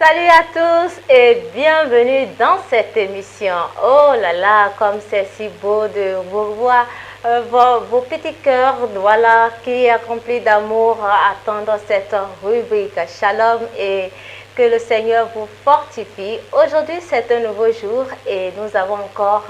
Salut à tous et bienvenue dans cette émission. Oh là là, comme c'est si beau de vous voir, vos petits cœurs, voilà, qui accomplis d'amour, attendre cette rubrique. Shalom et que le Seigneur vous fortifie. Aujourd'hui, c'est un nouveau jour et nous avons encore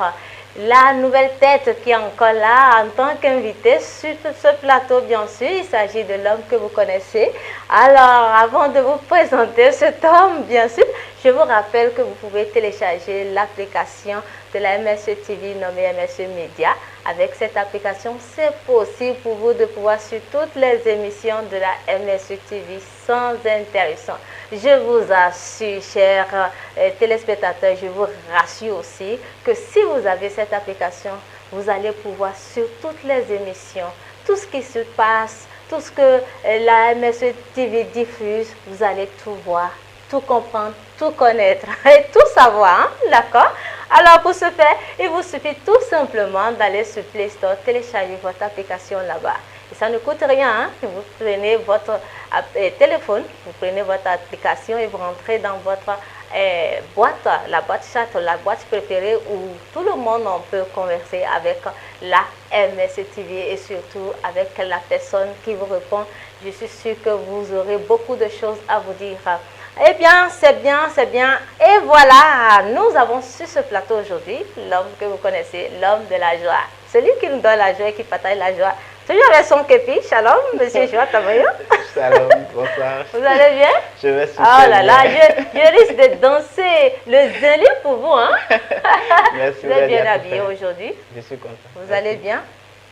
la nouvelle tête qui est encore là en tant qu'invité sur ce plateau, bien sûr. Il s'agit de l'homme que vous connaissez. Alors, avant de vous présenter cet homme, bien sûr, je vous rappelle que vous pouvez télécharger l'application de la MSE TV nommée MSE Média. Avec cette application, c'est possible pour vous de pouvoir suivre toutes les émissions de la MSE TV sans interruption. Je vous assure, chers téléspectateurs, je vous rassure aussi que si vous avez cette application, vous allez pouvoir suivre toutes les émissions, tout ce qui se passe, tout ce que la MSE TV diffuse, vous allez tout voir, tout comprendre, tout connaître et tout savoir, hein? D'accord? Alors pour ce faire, il vous suffit tout simplement d'aller sur Play Store, télécharger votre application là-bas. Et ça ne coûte rien, hein? Vous prenez votre téléphone, vous prenez votre application et vous rentrez dans votre boîte, la boîte chat, la boîte préférée où tout le monde on peut converser avec la MSE TV et surtout avec la personne qui vous répond. Je suis sûre que vous aurez beaucoup de choses à vous dire. Eh bien, c'est bien, c'est bien. Et voilà, nous avons sur ce plateau aujourd'hui l'homme que vous connaissez, l'homme de la joie. Celui qui nous donne la joie et qui partage la joie. Toujours avec son képi. Shalom, monsieur Joa Tamayo. Shalom, bonsoir. Vous allez bien? Je vais super Oh là là, bien. je risque de danser le zéli pour vous, hein? Merci. Vous êtes bien habillé aujourd'hui? Je suis content. Vous allez bien?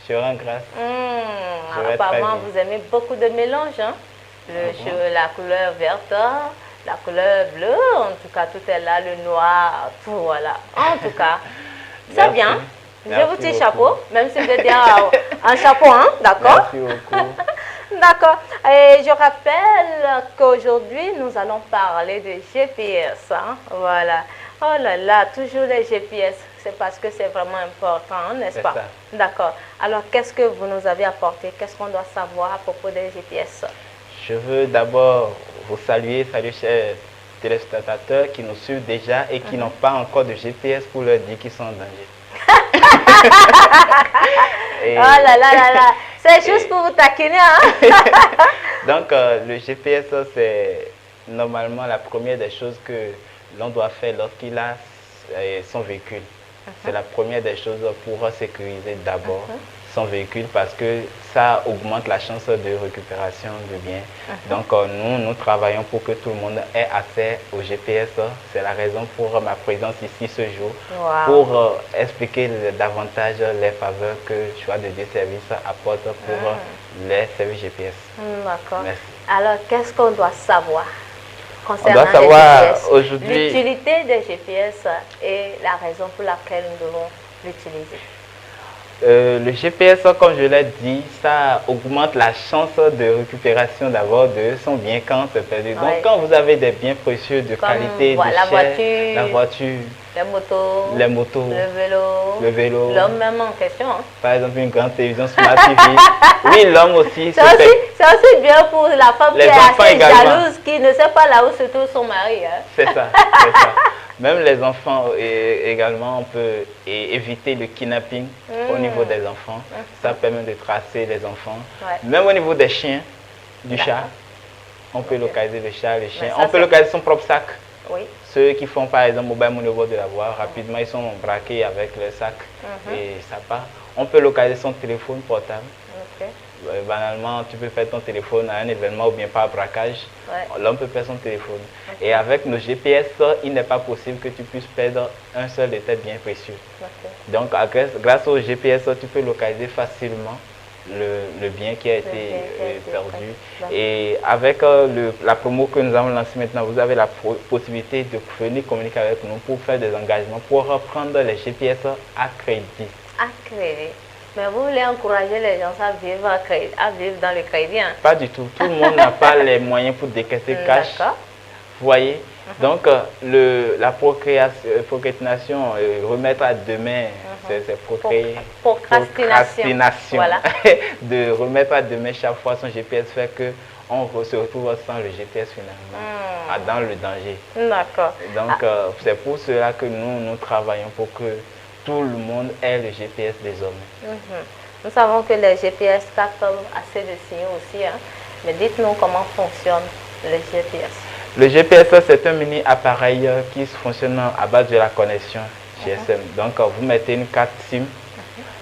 Je rends grâce. Apparemment, vous aimez beaucoup de mélanges, hein? La couleur verte, la couleur bleue, en tout cas, tout est là, le noir, tout, voilà. En tout cas, c'est bien. Je vous tire chapeau, même si vous êtes bien en chapeau, hein? D'accord? Merci beaucoup. D'accord. Et je rappelle qu'aujourd'hui, nous allons parler de GPS, hein? Voilà. Oh là là, toujours les GPS. C'est parce que c'est vraiment important, n'est-ce pas? D'accord. Alors, qu'est-ce que vous nous avez apporté? Qu'est-ce qu'on doit savoir à propos des GPS? Je veux d'abord vous saluer, chers téléspectateurs qui nous suivent déjà et qui n'ont pas encore de GPS pour leur dire qu'ils sont en danger. Oh là là là là, c'est juste pour vous taquiner, hein? Donc, le GPS, c'est normalement la première des choses que l'on doit faire lorsqu'il a son véhicule. C'est la première des choses pour sécuriser d'abord son véhicule parce que ça augmente la chance de récupération de biens. Donc nous travaillons pour que tout le monde ait accès au GPS. C'est la raison pour ma présence ici ce jour, pour expliquer davantage les faveurs que Choix de Dieu Service apporte pour les services GPS. D'accord. Merci. Alors, qu'est-ce qu'on doit savoir concernant on doit savoir les GPS, aujourd'hui l'utilité des GPS et la raison pour laquelle nous devons l'utiliser? Le GPS, comme je l'ai dit, ça augmente la chance de récupération d'abord de son bien quand c'est perdu. Donc, quand vous avez des biens précieux de qualité, de la voiture, les motos, le vélo, l'homme même en question. Hein? Par exemple, une grande télévision Smart TV. Oui, l'homme aussi. C'est aussi bien pour la femme qui est assez jalouse, qui ne sait pas là où se trouve son mari. Hein? C'est ça, c'est ça. Même les enfants également, on peut éviter le kidnapping au niveau des enfants. Ça permet de tracer les enfants. Même au niveau des chiens, du chat, on peut localiser le chat, le chien. On peut localiser son propre sac. Oui. Ceux qui font par exemple mobile money au bord de la voie, rapidement ils sont braqués avec le sac et ça part. On peut localiser son téléphone portable. Banalement, tu peux faire ton téléphone à un événement ou bien par braquage. L'homme peut perdre son téléphone. Et avec nos GPS, il n'est pas possible que tu puisses perdre un seul de tes biens précieux. Donc, grâce au GPS, tu peux localiser facilement le bien qui a été perdu. Et avec la promo que nous avons lancée maintenant, vous avez la possibilité de venir communiquer avec nous pour faire des engagements, pour reprendre les GPS à crédit. À crédit. Mais vous voulez encourager les gens à vivre dans le crédit, hein? Pas du tout. Tout le monde n'a pas les moyens pour décaisser cash. Vous voyez? Donc, la procrastination, remettre à demain, c'est procrastination. Voilà. De remettre à demain chaque fois son GPS fait que on se retrouve sans le GPS finalement, dans le danger. D'accord. Donc, c'est pour cela que nous travaillons pour que tout le monde ait le GPS désormais. Nous savons que les GPS captent assez de signaux aussi, hein? Mais dites-nous comment fonctionne le GPS. Le GPS, c'est un mini appareil qui fonctionne à base de la connexion GSM. Donc, vous mettez une carte SIM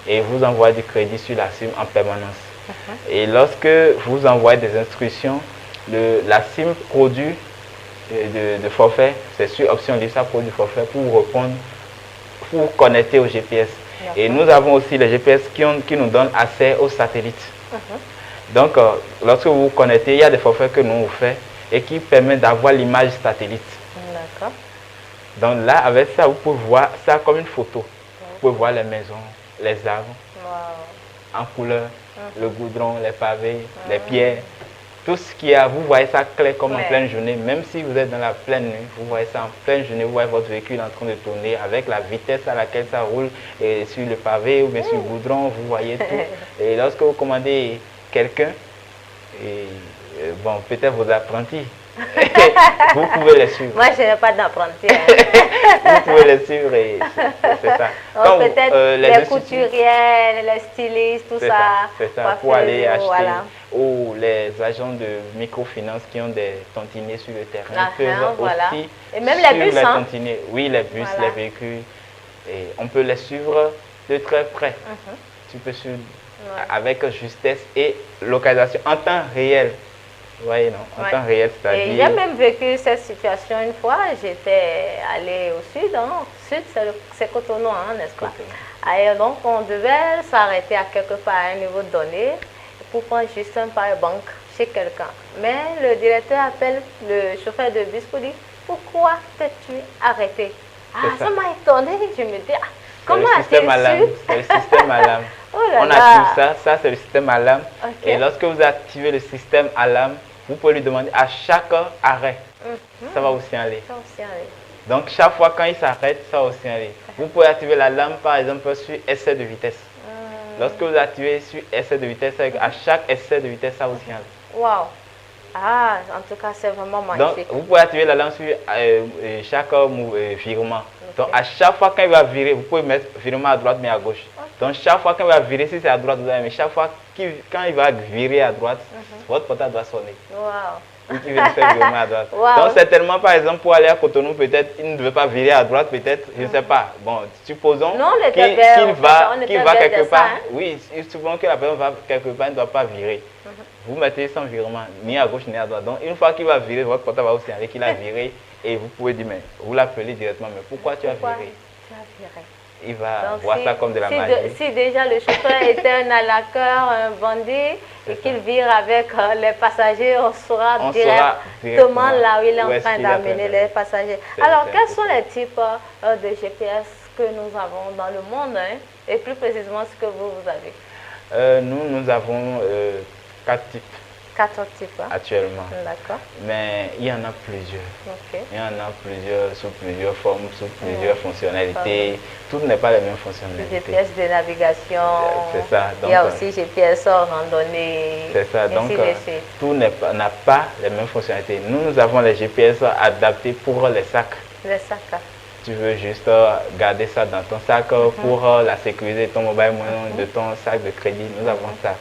et vous envoyez du crédit sur la SIM en permanence. Et lorsque vous envoyez des instructions, la SIM produit de forfait, c'est sur option libre, ça produit forfait pour vous répondre, pour vous connecter au GPS. Et nous avons aussi les GPS qui nous donnent accès aux satellites. Donc, lorsque vous vous connectez, il y a des forfaits que nous vous faisons et qui permettent d'avoir l'image satellite. D'accord. Donc là, avec ça, vous pouvez voir ça comme une photo. Vous pouvez voir les maisons, les arbres, en couleur, le goudron, les pavés, les pierres. Tout ce qu'il y a, vous voyez ça clair comme en pleine journée. Même si vous êtes dans la pleine nuit, vous voyez ça en pleine journée, vous voyez votre véhicule en train de tourner avec la vitesse à laquelle ça roule et sur le pavé ou bien sur le goudron, vous voyez tout. Et lorsque vous commandez quelqu'un, bon, peut-être vos apprentis, vous pouvez les suivre. Moi, je n'ai pas d'apprentis. Vous pouvez les suivre et c'est ça. Peut-être les couturières, les stylistes, tout ça. C'est ça, pour aller acheter. Voilà. Ou les agents de microfinance qui ont des tontiniers sur le terrain peuvent aussi et même les bus, oui, les bus, les véhicules. Et on peut les suivre de très près. Tu peux suivre avec justesse et localisation en temps réel. Oui, non, en temps réel, c'est-à-dire... Et j'ai même vécu cette situation une fois. J'étais allée au sud, hein. Sud, c'est Cotonou, hein, n'est-ce pas? Et donc, on devait s'arrêter à quelque part à un niveau donné pour prendre juste un powerbank chez quelqu'un. Mais le directeur appelle le chauffeur de bus pour dire « Pourquoi t'es-tu arrêté ?» ça m'a étonné. Je me dis « Comment a-t-il su ?» C'est le système alarme. On active ça c'est le système alarme. Et lorsque vous activez le système alarme, vous pouvez lui demander à chaque arrêt. Ça va aussi aller. Donc, chaque fois quand il s'arrête, ça va aussi aller. Vous pouvez activer l'alarme, par exemple, sur essai de vitesse. Lorsque vous activez sur essai de vitesse, à chaque essai de vitesse, ça va aussi aller. Waouh! Ah, en tout cas, c'est vraiment magnifique. Donc, vous pouvez activer l'alarme sur chaque virement. Donc, à chaque fois qu'il va virer, vous pouvez mettre virement à droite, mais à gauche. Donc, chaque fois qu'il va virer, si c'est à droite, vous allez, mais chaque fois quand il va virer à droite, votre portable doit sonner. Waouh! Qui veut faire virement à droite. Donc, certainement, par exemple, pour aller à Cotonou, peut-être, il ne devait pas virer à droite, peut-être, je ne sais pas. Bon, supposons qu'il va quelque part. Oui, supposons que la personne va quelque part, il ne doit pas virer. Vous mettez sans virement, ni à gauche ni à droite. Donc, une fois qu'il va virer, votre portable va aussi aller qu'il a viré. Et vous pouvez dire, mais vous l'appelez directement, mais pourquoi tu as viré? Il va voir ça comme de la magie. Si déjà le chauffeur était un arnaqueur, un bandit, et qu'il vire avec les passagers, on saura directement là où il est en train d'amener les passagers. Alors, quels sont les types de GPS que nous avons dans le monde, hein, et plus précisément ce que vous avez? Nous avons 4 types. 4 types actuellement. D'accord. Mais il y en a plusieurs. Il y en a plusieurs, sous plusieurs formes, sous plusieurs fonctionnalités. Tout n'est pas les mêmes fonctionnalités. GPS de navigation. C'est ça. Donc, il y a aussi GPS en randonnée. C'est ça. Donc, tout n'a pas les mêmes fonctionnalités. Nous avons les GPS adaptés pour les sacs. Les sacs. Tu veux juste garder ça dans ton sac pour la sécurité de ton mobile money, de ton sac de crédit. Nous avons ça.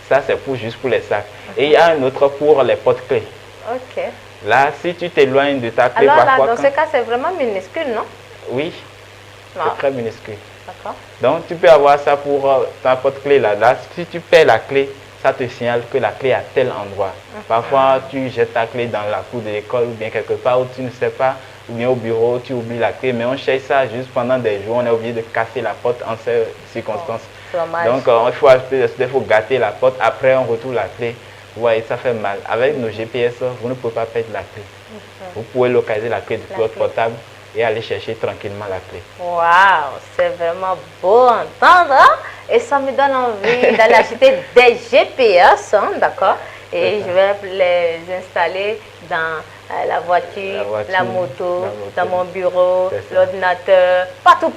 Ça, c'est juste pour les sacs. Et il y a un autre pour les porte-clés. Ok. Là, si tu t'éloignes de ta clé, alors là, dans ce cas, c'est vraiment minuscule, non? Oui, c'est très minuscule. D'accord. Donc, tu peux avoir ça pour ta porte-clé. Là, si tu perds la clé, ça te signale que la clé est à tel endroit. Parfois, tu jettes ta clé dans la cour de l'école ou bien quelque part où tu ne sais pas, ou bien au bureau, tu oublies la clé. Mais on cherche ça juste pendant des jours. On est obligé de casser la porte en ces circonstances. Donc, il faut gâter la porte. Après, on retrouve la clé. Vous voyez, ça fait mal. Avec nos GPS, vous ne pouvez pas perdre la clé. Vous pouvez localiser la clé de votre portable et aller chercher tranquillement la clé. Waouh, c'est vraiment beau à entendre. Et ça me donne envie d'aller acheter des GPS, hein, d'accord? et je vais les installer dans la voiture, la moto, dans mon bureau, l'ordinateur, partout.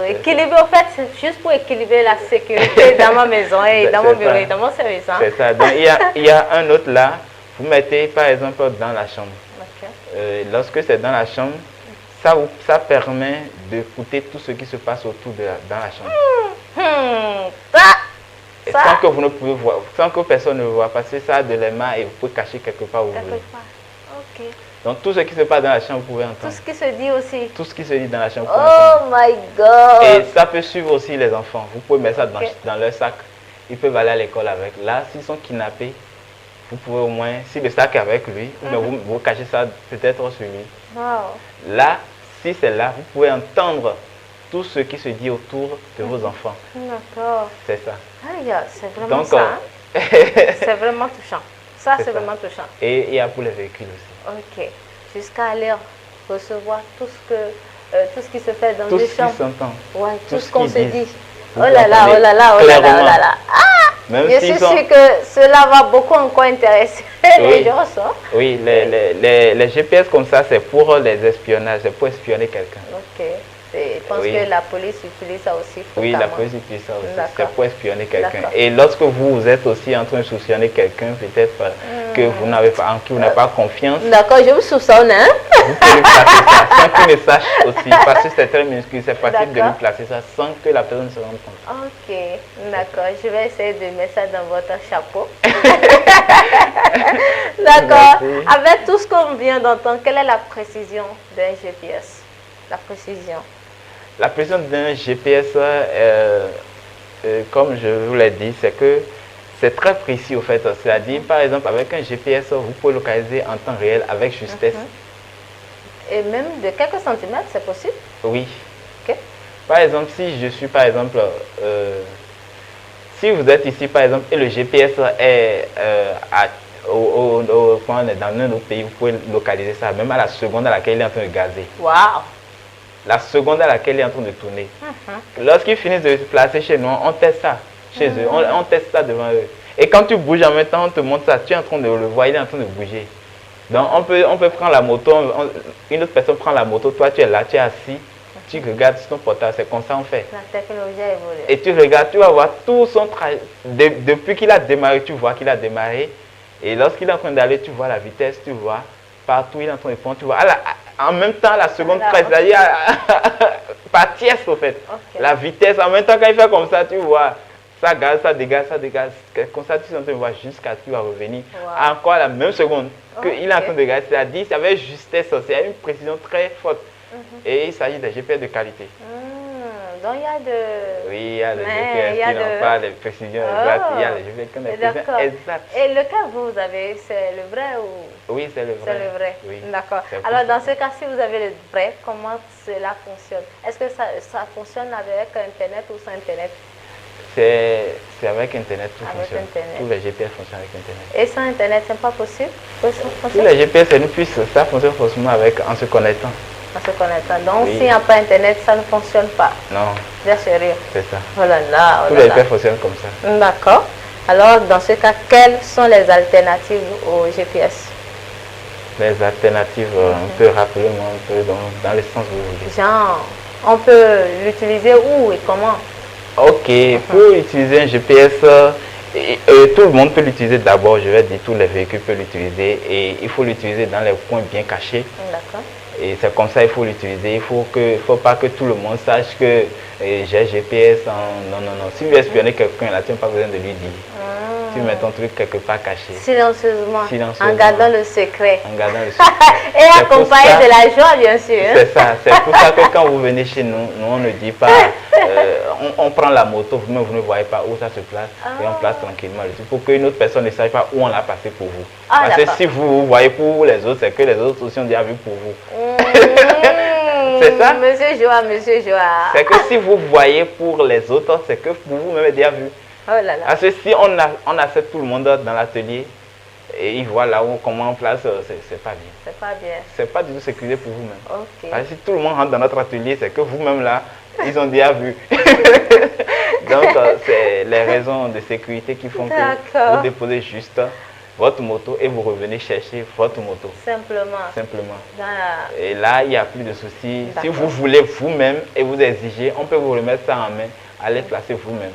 Équilibrer, en fait, c'est juste pour équilibrer la sécurité dans ma maison et dans mon bureau et dans mon service. Hein? C'est ça. Donc, il y a un autre là, vous mettez par exemple dans la chambre. Okay. Lorsque c'est dans la chambre, ça permet d'écouter tout ce qui se passe autour dans la chambre. Sans que vous ne pouvez voir, sans que personne ne voit, parce que ça a de l'aimant et vous pouvez cacher quelque part où vous voulez. Okay. Donc tout ce qui se passe dans la chambre, vous pouvez entendre. Tout ce qui se dit aussi. Tout ce qui se dit dans la chambre, vous pouvez entendre. Oh my God. Et ça peut suivre aussi les enfants. Vous pouvez mettre ça dans leur sac. Ils peuvent aller à l'école avec. Là, s'ils sont kidnappés, vous pouvez au moins, si le sac est avec lui, vous cachez ça peut-être sur lui. Wow. Là, si c'est là, vous pouvez entendre tout ce qui se dit autour de vos enfants. D'accord. C'est ça. C'est vraiment donc, ça. Hein? C'est vraiment touchant. Ça, c'est vraiment touchant. Et il y a pour les véhicules aussi. Ok. Jusqu'à aller recevoir tout ce qui se fait dans les chambres. Tout ce qui s'entend. Ouais, tout ce qu'on se dit. Oh là là. Même je suis sûre que cela va beaucoup encore intéresser les gens. Oui, les GPS comme ça, c'est pour les espionnages, c'est pour espionner quelqu'un. Ok. Je pense que la police utilise ça aussi. Oui, la police utilise ça aussi. C'est pour espionner quelqu'un. Et lorsque vous êtes aussi en train de soupçonner quelqu'un, peut-être que vous n'avez pas, en qui vous n'avez pas confiance. D'accord, je vous soupçonne. Hein? Vous pouvez lui placer ça sans qu'il ne sache aussi. Parce que c'est très minuscule, c'est facile de lui placer ça sans que la personne se rende compte. Ok, d'accord. Je vais essayer de mettre ça dans votre chapeau. D'accord. Avec tout ce qu'on vient d'entendre, quelle est la précision d'un GPS? La précision. La précision d'un GPS, comme je vous l'ai dit, c'est que c'est très précis au fait. C'est-à-dire, par exemple, avec un GPS, vous pouvez localiser en temps réel avec justesse. Et même de quelques centimètres, c'est possible? Oui. Okay. Par exemple, si je suis, par exemple, si vous êtes ici, par exemple, et le GPS est dans un autre pays, vous pouvez localiser ça, même à la seconde à laquelle il est en train de gazer. Waouh! La seconde à laquelle il est en train de tourner. Lorsqu'ils finissent de se placer chez nous, on teste ça chez eux, on teste ça devant eux. Et quand tu bouges en même temps, on te montre ça, tu es en train de le voir, il est en train de bouger. Donc on peut prendre la moto, une autre personne prend la moto, toi tu es là, tu es assis, tu regardes sur ton portable, c'est comme ça on fait. La technologie a évolué. Et tu regardes, tu vas voir tout son trajet, depuis qu'il a démarré, tu vois qu'il a démarré. Et lorsqu'il est en train d'aller, tu vois la vitesse, tu vois partout, il est en train de prendre, tu vois. En même temps, la seconde presse, c'est-à-dire par tiers au fait. La vitesse, en même temps, quand il fait comme ça, tu vois, ça gaze, ça dégage. Comme ça, tu es en train de voir jusqu'à ce qu'il va revenir. Encore la même seconde qu'il est en train de gazer. C'est-à-dire, c'est avec justesse, c'est une précision très forte. Et il s'agit de GPS de qualité. Donc il y a de... Oui, il y a des GPS qui n'ont pas les précisions exactes. Il y a les GPS qui ont des précisions exactes. Et lequel vous avez, c'est le vrai ou... Oui, c'est le vrai. C'est le vrai. Oui. D'accord. Alors dans ce cas, si vous avez le vrai, comment cela fonctionne? Est-ce que ça fonctionne avec Internet ou sans Internet? C'est avec Internet tout fonctionne. Internet. Tous les GPS fonctionnent avec Internet. Et sans Internet, c'est pas possible? Tous les GPS, c'est une puce. Ça fonctionne forcément en se connectant. En se connectant. Donc, s'il n'y a pas Internet, ça ne fonctionne pas. Non. Bien sérieux. C'est ça. Oh là là. Tous les GPS fonctionnent comme ça. D'accord. Alors, dans ce cas, quelles sont les alternatives au GPS? Les alternatives, on peut rappeler un peu dans le sens où vous voulez. Genre, on peut l'utiliser où et comment? Ok, pour utiliser un GPS, tout le monde peut l'utiliser d'abord, je vais dire, tous les véhicules peuvent l'utiliser et il faut l'utiliser dans les coins bien cachés. D'accord. Et c'est comme ça il faut l'utiliser. Il faut pas que tout le monde sache que j'ai GPS. Non. Si vous espionnez quelqu'un, là, tu n'as pas besoin de lui dire. Tu mets ton truc quelque part caché. Silencieusement. En gardant le secret. En gardant le secret. Et accompagné de la joie, bien sûr. C'est ça. C'est pour ça que quand vous venez chez nous, on ne dit pas, on prend la moto, vous-même vous ne voyez pas où ça se place et on place tranquillement le truc pour qu'une autre personne ne sache pas où on l'a passé pour vous. Parce que si vous voyez pour les autres, c'est que les autres aussi ont déjà vu pour vous. C'est ça? Monsieur Joa. C'est que si vous voyez pour les autres, c'est que pour vous-même déjà vu. Oh là là. Parce que si on accepte tout le monde dans l'atelier et ils voient là où comment on place, c'est pas bien. C'est pas bien. C'est pas du tout sécurisé pour vous-même. Ok. Parce que si tout le monde rentre dans notre atelier, c'est que vous-même là, ils ont déjà vu. Donc c'est les raisons de sécurité qui font que vous déposez juste votre moto et vous revenez chercher votre moto. Simplement. Simplement. Ah. Et là, il n'y a plus de soucis. Si vous voulez vous-même et vous exigez, on peut vous remettre ça en main, aller placer vous-même.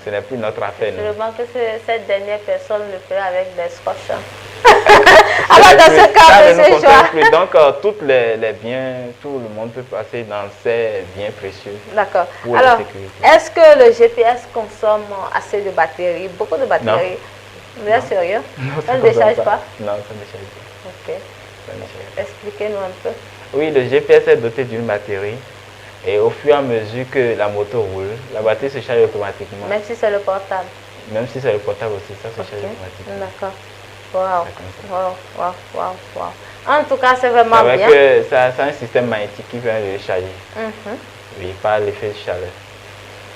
Ce n'est plus notre affaire. Sûrement que cette dernière personne le fait avec des scotch. Alors dans ce cas, monsieur Joa. Donc, tous les biens, tout le monde peut passer dans ces biens précieux. D'accord. Alors, est-ce que le GPS consomme assez de batterie, beaucoup de batterie? Vous êtes sérieux? Non, ça ne décharge pas? Non, ça ne décharge pas. Ok. Expliquez-nous un peu. Oui, le GPS est doté d'une batterie. Et au fur et à mesure que la moto roule, la batterie se charge automatiquement. Même si c'est le portable? Même si c'est le portable aussi, ça se charge automatiquement. D'accord. Wow. En tout cas, c'est vraiment bien. Ça a un système magnétique qui vient le charger. Oui, par l'effet de chaleur.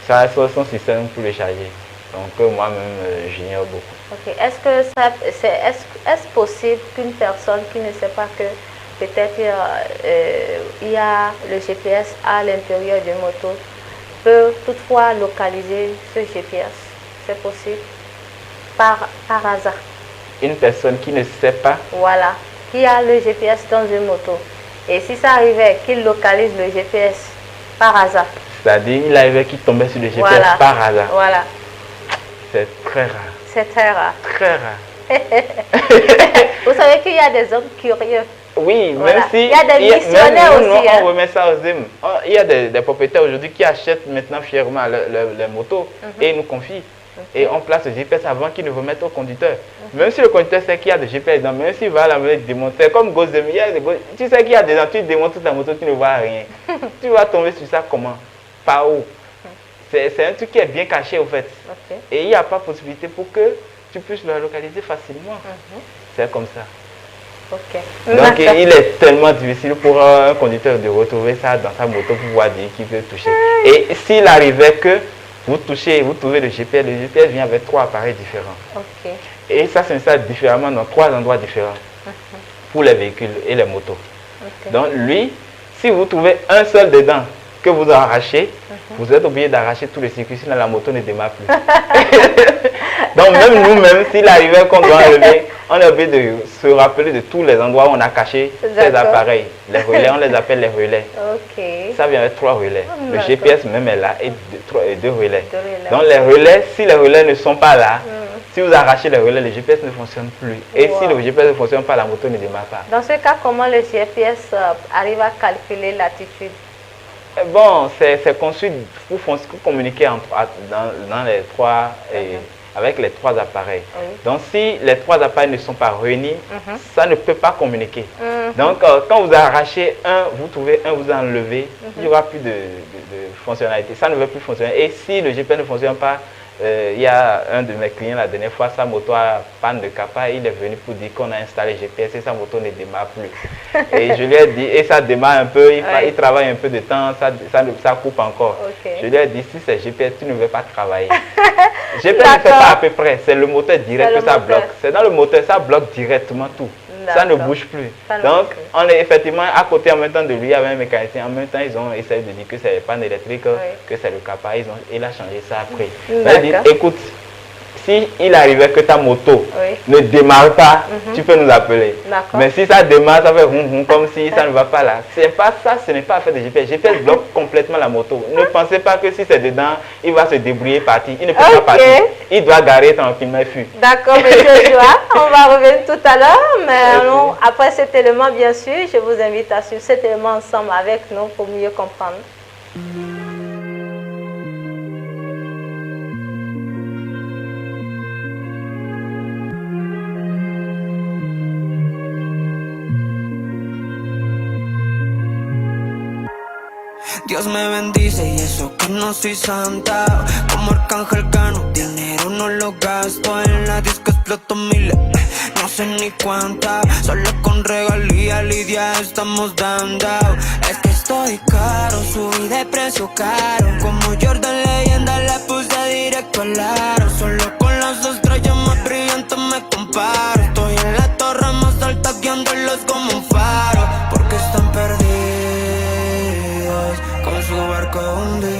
Ça a son système pour le charger. Donc moi-même, j'ignore beaucoup. Ok. Est-ce possible qu'une personne qui ne sait pas que peut-être il y a le GPS à l'intérieur d'une moto peut toutefois localiser ce GPS? C'est possible? Par hasard? Une personne qui ne sait pas? Voilà, qui a le GPS dans une moto. Et si ça arrivait qu'il localise le GPS par hasard? C'est-à-dire, il arrivait qu'il tombait sur le GPS par hasard? Voilà. C'est très rare. C'est très rare. Très rare. Vous savez qu'il y a des hommes curieux. Oui, même si... Il y a des missionnaires aussi. On remet ça aux hommes. Il y a des propriétaires aujourd'hui qui achètent maintenant fièrement les motos et ils nous confient. Et on place le GPS avant qu'ils ne remettent au conducteur. Même si le conducteur sait qu'il y a des GPS dedans, même s'il va la démonter, comme Gozem, tu sais qu'il y a des gens, tu démontes toute la moto, tu ne vois rien. Tu vas tomber sur ça comment? Par où? C'est un truc qui est bien caché au fait. Et il n'y a pas possibilité pour que tu puisses le localiser facilement. C'est comme ça. Donc il est tellement difficile pour un conducteur de retrouver ça dans sa moto pour pouvoir dire qu'il veut toucher. Et s'il arrivait que vous touchez, vous trouvez le GPS vient avec 3 appareils différents. Et ça s'installe différemment dans 3 endroits différents pour les véhicules et les motos. Donc lui, si vous trouvez un seul dedans que vous arrachez, vous êtes obligé d'arracher tous les circuits, sinon la moto ne démarre plus. Donc même nous-mêmes, s'il arrivait qu'on doit enlever, on est obligé de se rappeler de tous les endroits où on a caché ces appareils. Les relais, on les appelle les relais. Ça vient avec 3 relais. Le GPS même est là et 2 relais. Donc les relais, si les relais ne sont pas là, si vous arrachez les relais, le GPS ne fonctionne plus. Et si le GPS ne fonctionne pas, la moto ne démarre pas. Dans ce cas, comment le GPS arrive à calculer l'attitude? Bon, c'est conçu pour communiquer dans les 3, avec les 3 appareils. Donc si les 3 appareils ne sont pas réunis, ça ne peut pas communiquer. Donc quand vous arrachez un, vous trouvez un, vous enlevez, il n'y aura plus de fonctionnalité. Ça ne veut plus fonctionner. Et si le GPS ne fonctionne pas, il y a un de mes clients la dernière fois, sa moto a panne de capa, il est venu pour dire qu'on a installé GPS et sa moto ne démarre plus. Et je lui ai dit, et ça démarre un peu, il travaille un peu de temps, ça coupe encore. Je lui ai dit, si c'est GPS, tu ne veux pas travailler. GPS ne fait pas à peu près, c'est le moteur direct que ça bloque. C'est dans le moteur, ça bloque directement tout. Ça ne bouge plus. Donc, on est effectivement à côté en même temps de lui, avec un mécanicien. En même temps, ils ont essayé de dire que c'est panne électrique, que c'est le capa. Il a changé ça après. Il a dit, écoute, si il arrivait que ta moto ne démarre pas, tu peux nous appeler. Mais si ça démarre, ça fait comme si ça ne va pas là. C'est pas ça, ce n'est pas affaire de GPS. GPS bloque complètement la moto. Ne pensez pas que si c'est dedans, il va se débrouiller, partir. Il ne peut pas partir. Il doit garer tranquillement et fuir. D'accord, monsieur Joa. On va revenir tout à l'heure. Mais après cet élément, bien sûr, je vous invite à suivre cet élément ensemble avec nous pour mieux comprendre. Dios me bendice y eso que no soy santa. Como Arcángel gano dinero, no lo gasto. En la disco exploto miles, no sé ni cuánta. Solo con regalía Lidia estamos dando. Es que estoy caro, subí de precio caro. Como Jordan leyenda la puse directo al aro. Solo con las estrellas más brillantes me comparo. Estoy en la torre más alta guiándolos como un faro. Porque están perdidos con su barco hundido.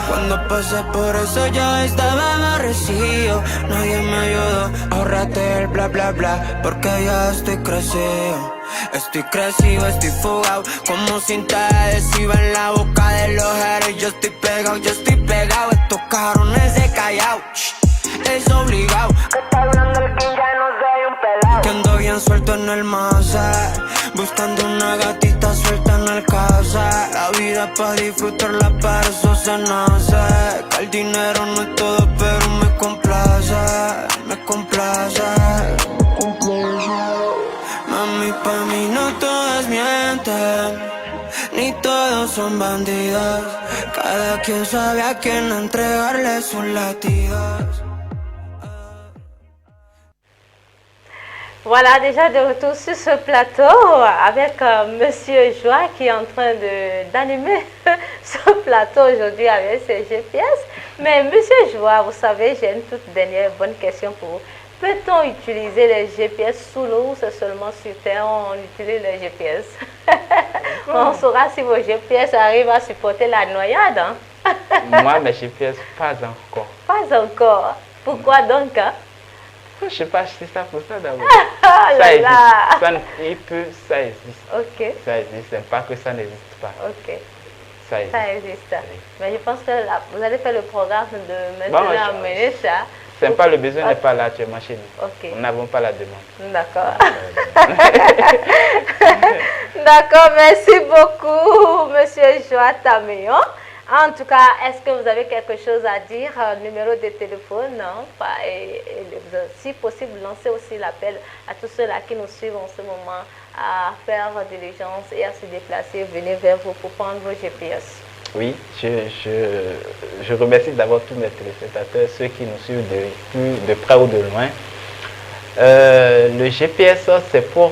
Cuando pasé por eso, ya estaba aborrecido. Nadie me ayudó, ahorrate el bla bla bla, porque ya estoy crecido. Estoy crecido, estoy fugado, como cinta adhesiva en la boca de los haters. Yo estoy pegado, estos cabrones de callao. Es obligado, que está hablando el king, ya no soy un pelado. Que ando bien suelto en el masa, buscando una gatita suelta en el casa. La vida pa' disfrutarla, para eso se nace. Que el dinero no es todo, pero me complace, me complace. Mami, pa' mí no todas mienten, ni todos son bandidos. Cada quien sabe a quién entregarle sus latidos. Voilà, déjà de retour sur ce plateau avec Monsieur Joie qui est en train d'animer ce plateau aujourd'hui avec ses GPS. Mais Monsieur Joie, vous savez, j'ai une toute dernière bonne question pour vous. Peut-on utiliser les GPS sous l'eau ou c'est seulement sur terre on utilise les GPS? On saura si vos GPS arrivent à supporter la noyade. Hein? Moi, mes GPS, pas encore. Pas encore. Pourquoi donc? Hein? Je ne sais pas si c'est ça pour ça d'abord. Ah, Ça existe. là. Ça existe. Ok. Ça existe, c'est pas que ça n'existe pas. Ok. Ça existe. Ça existe. Oui. Mais je pense que là, vous allez faire le programme de maintenant amener ça. C'est pas le besoin n'est pas là actuellement chez nous. Ok. Nous n'avons pas la demande. D'accord. D'accord, merci beaucoup, Monsieur Joa Tameyon. En tout cas, est-ce que vous avez quelque chose à dire? Numéro de téléphone, non? Et si possible, lancez aussi l'appel à tous ceux-là qui nous suivent en ce moment à faire diligence et à se déplacer, venir vers vous pour prendre vos GPS. Oui, je remercie d'abord tous mes téléspectateurs, ceux qui nous suivent de près ou de loin. Le GPS, c'est pour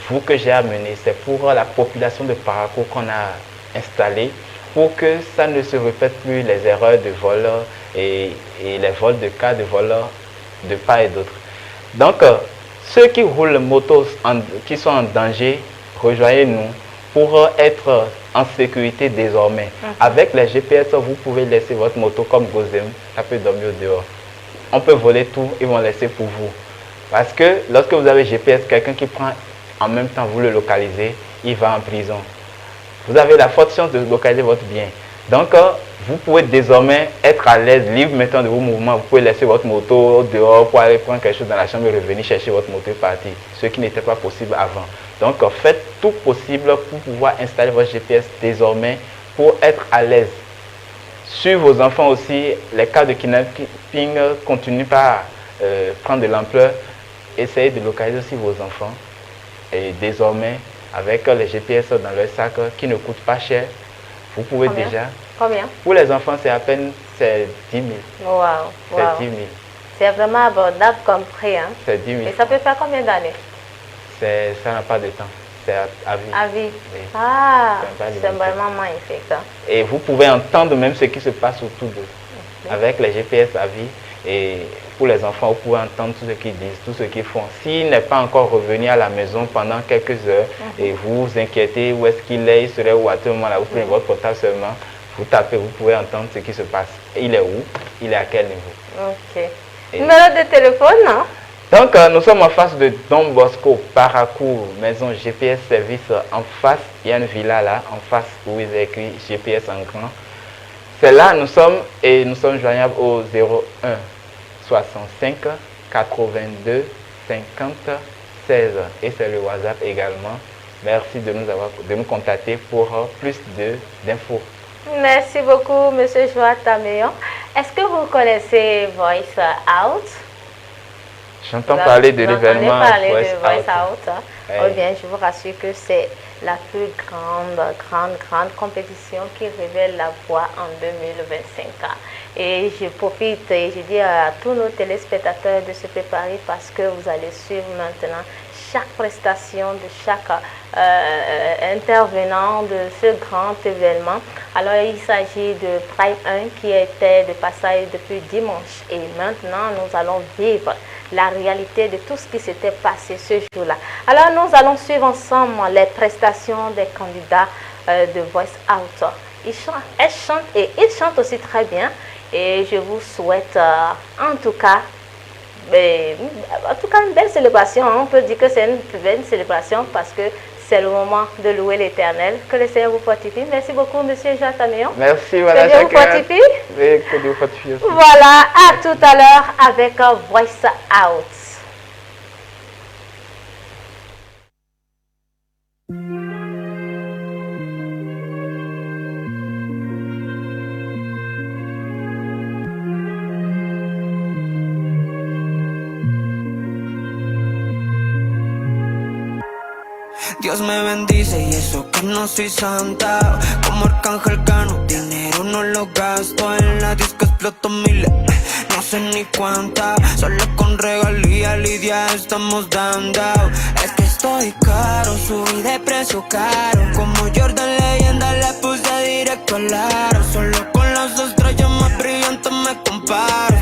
vous que j'ai amené, c'est pour la population de Parakou qu'on a installé, pour que ça ne se répète plus les erreurs de vol et les vols de cas de vol de part et d'autre. Donc, ceux qui roulent motos, qui sont en danger, rejoignez-nous pour être en sécurité désormais. Avec les GPS, vous pouvez laisser votre moto comme Gozem, ça peut dormir dehors. On peut voler tout, ils vont laisser pour vous. Parce que lorsque vous avez GPS, quelqu'un qui prend en même temps, vous le localisez, il va en prison. Vous avez la forte chance de localiser votre bien. Donc, vous pouvez désormais être à l'aise, libre maintenant de vos mouvements. Vous pouvez laisser votre moto dehors pour aller prendre quelque chose dans la chambre et revenir chercher votre moto et partir. Ce qui n'était pas possible avant. Donc, faites tout possible pour pouvoir installer votre GPS désormais pour être à l'aise. Sur vos enfants aussi, les cas de kidnapping continuent par prendre de l'ampleur. Essayez de localiser aussi vos enfants. Et désormais, avec les GPS dans leur sac qui ne coûtent pas cher, vous pouvez déjà... Combien? Pour les enfants, c'est à peine 10 000. Wow. C'est 10 000. C'est vraiment abordable comme prix. Hein? C'est 10 000. Et ça peut faire combien d'années? Ça n'a pas de temps. C'est à vie. À vie. Oui. Ah, c'est vraiment magnifique. Hein? Et vous pouvez entendre même ce qui se passe autour d'eux. Okay. Avec les GPS à vie. Et pour les enfants, vous pouvez entendre tout ce qu'ils disent, tout ce qu'ils font. S'il n'est pas encore revenu à la maison pendant quelques heures et vous vous inquiétez où est-ce qu'il est, il serait où à ce moment-là, vous prenez votre portable seulement, vous tapez, vous pouvez entendre ce qui se passe. Il est où? Il est à quel niveau? Ok. Numéro de téléphone, non? Donc, nous sommes en face de Don Bosco, Parakou, maison GPS service. En face, il y a une villa là, en face où il est écrit GPS en grand. C'est là nous sommes et nous sommes joignables au 01 65 82 50 16 et c'est le WhatsApp également. Merci de nous contacter pour plus d'infos. Merci beaucoup, Monsieur Joa Tameyon. Est-ce que vous connaissez Voice Out? J'entends parler de l'événement Voice Out. Oh bien, je vous rassure que c'est la plus grande compétition qui révèle la voix en 2025. Et je profite et je dis à tous nos téléspectateurs de se préparer parce que vous allez suivre maintenant chaque prestation de chaque intervenant de ce grand événement. Alors il s'agit de Prime 1 qui était de passage depuis dimanche et maintenant nous allons vivre la réalité de tout ce qui s'était passé ce jour-là. Alors nous allons suivre ensemble les prestations des candidats de Voice Out. elle chante et il chante aussi très bien. Et je vous souhaite en tout cas une belle célébration. On peut dire que c'est une belle célébration parce que c'est le moment de louer l'Éternel. Que le Seigneur vous fortifie. Merci beaucoup, Monsieur Jean Taméon. Merci, voilà. Que Dieu vous fortifie. Oui, que Dieu vous fortifie aussi. Voilà, à tout à l'heure avec Voice Out. Dios me bendice y eso que no soy santa. Como Arcángel gano dinero, no lo gasto. En la disco exploto miles, no sé ni cuánta. Solo con regalía Lidia estamos dando. Es que estoy caro, subí de precio caro. Como Jordan leyenda le puse directo al aro. Solo con las estrellas más brillantes me comparo.